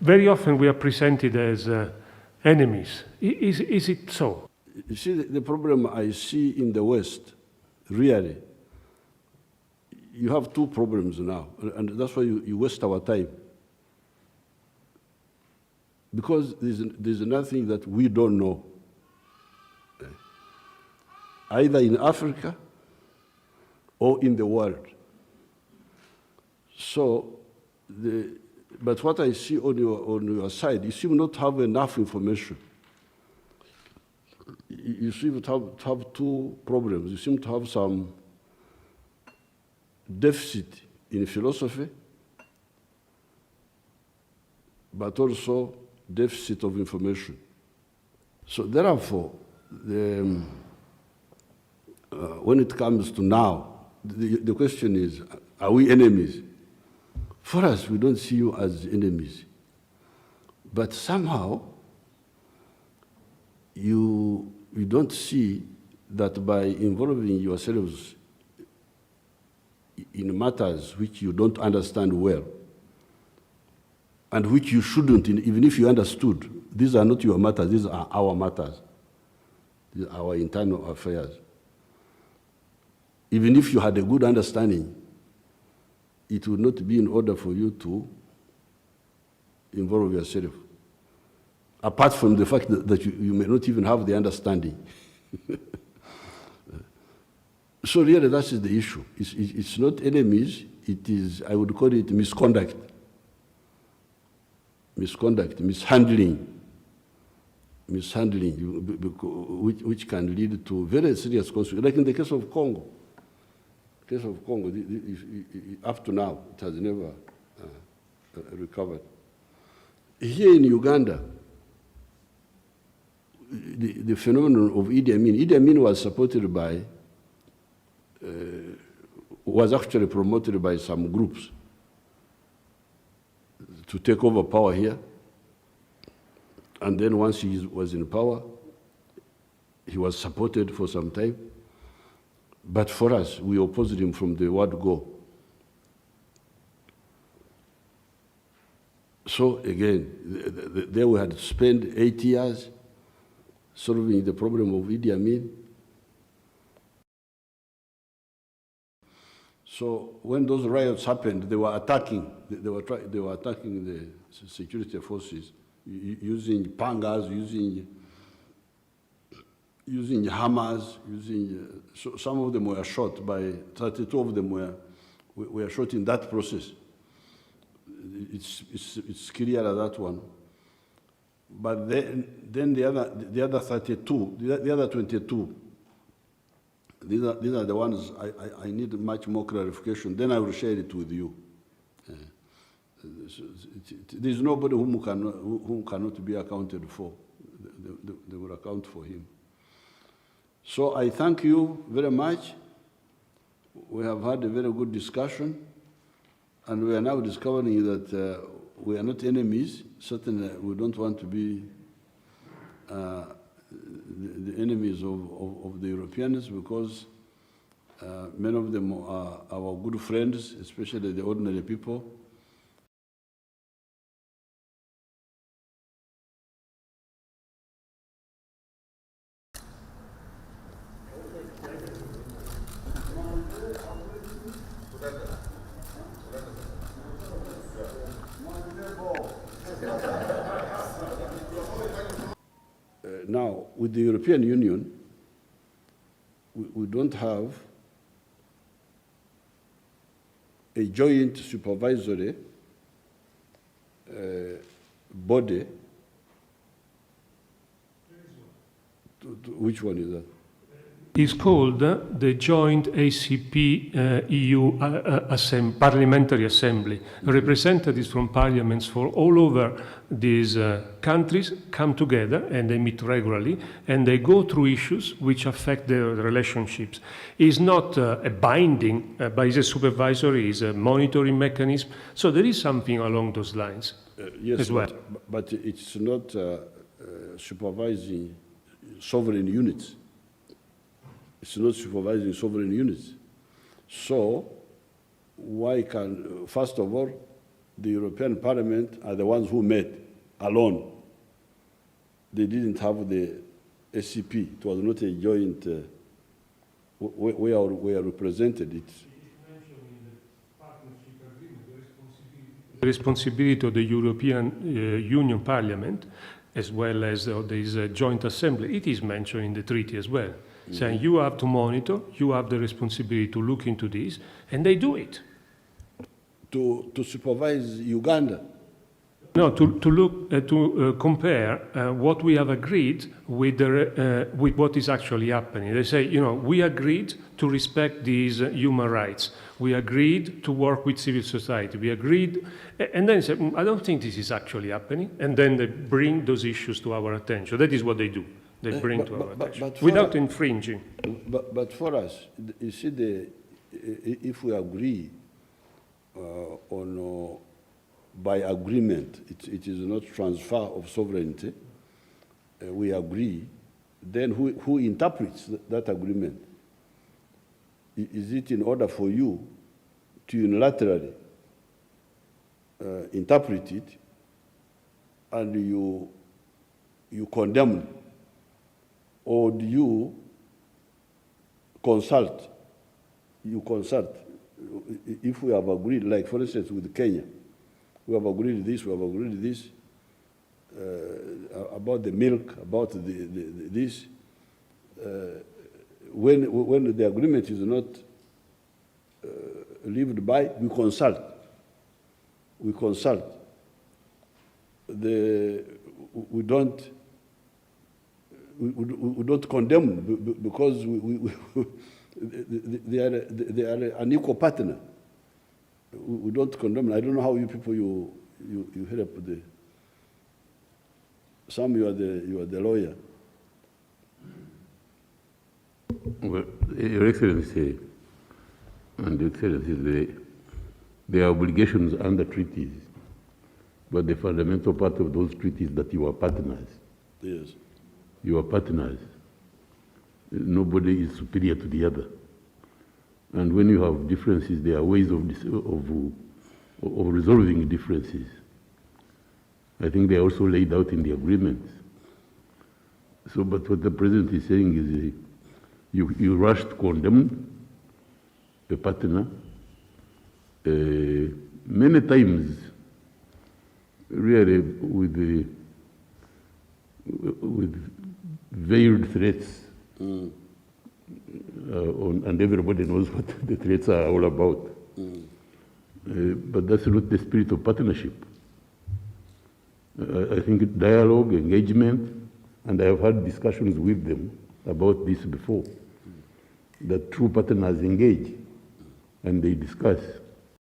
very often we are presented as enemies. Is it so? You see, the problem I see in the West, really, you have two problems now, and that's why you waste our time. Because there's nothing that we don't know, either in Africa or in the world. So, but what I see on your side, you seem not to have enough information. You seem to have two problems. You seem to have some deficit in philosophy, but also deficit of information. So therefore, when it comes to now, the question is, are we enemies? For us, we don't see you as enemies. But somehow, you don't see that by involving yourselves in matters which you don't understand well, and which you shouldn't, even if you understood, these are not your matters, these are our matters. These are our internal affairs. Even if you had a good understanding, it would not be in order for you to involve yourself. Apart from the fact that you may not even have the understanding. So really, that is the issue. It's not enemies, it is, I would call it misconduct. Misconduct, mishandling, which can lead to very serious consequences. Like in the case of Congo. Up to now, it has never recovered. Here in Uganda, the phenomenon of Idi Amin was supported by, was actually promoted by some groups to take over power here. And then once he was in power, he was supported for some time. But for us, we opposed him from the word go. So again, there we had spent 8 years solving the problem of Idi Amin. So when those riots happened, they were attacking. They were attacking the security forces using pangas, using hammers, so some of them were shot by 32 of them were shot in that process. It's clear that one. But then the other 32, the other 22. These are the ones I need much more clarification. Then I will share it with you. There's nobody whom cannot be accounted for. They will account for him. So I thank you very much. We have had a very good discussion, and we are now discovering that we are not enemies. Certainly, we don't want to be the enemies of the Europeans, because many of them are our good friends, especially the ordinary people. Now, with the European Union, we don't have a joint supervisory body. Which one is that? It's called the Joint ACP-EU Parliamentary Assembly. Representatives from parliaments from all over these countries come together and they meet regularly and they go through issues which affect their relationships. It's not a binding, but it's a supervisory, it's a monitoring mechanism. So there is something along those lines yes, as well. But it's not supervising sovereign units. It's not supervising sovereign units. So why can, first of all, the European Parliament are the ones who met alone. They didn't have the SCP. It was not a joint, we are represented. The responsibility of the European Union Parliament, as well as this joint assembly, it is mentioned in the treaty as well, saying you have to monitor, you have the responsibility to look into this, and they do it. To supervise Uganda. No, to look to compare what we have agreed with what is actually happening. They say, you know, we agreed to respect these human rights. We agreed to work with civil society. We agreed, and then say, I don't think this is actually happening. And then they bring those issues to our attention. That is what they do. They bring to our attention without infringing. But for us, you see, if we agree on. By agreement, it is not transfer of sovereignty, we agree, then who interprets that agreement? Is it in order for you to unilaterally interpret it and you condemn, or do you consult? You consult. If we have agreed, like for instance with Kenya, we have agreed this, we have agreed this, about the milk, about this. When the agreement is not lived by, we consult. We consult. We don't condemn because they are an equal partner. We don't condemn. I don't know how you people you help the. Some you are the lawyer. Well, Your Excellency, and Your Excellency, there are obligations under treaties, but the fundamental part of those treaties that you are partners. Yes. You are partners. Nobody is superior to the other. And when you have differences, there are ways of resolving differences. I think they are also laid out in the agreements. So, but what the President is saying is you rush to condemn a partner. Many times, really, with veiled threats. And everybody knows what the threats are all about. But that's not the spirit of partnership. I think dialogue, engagement, and I have had discussions with them about this before, that true partners engage and they discuss.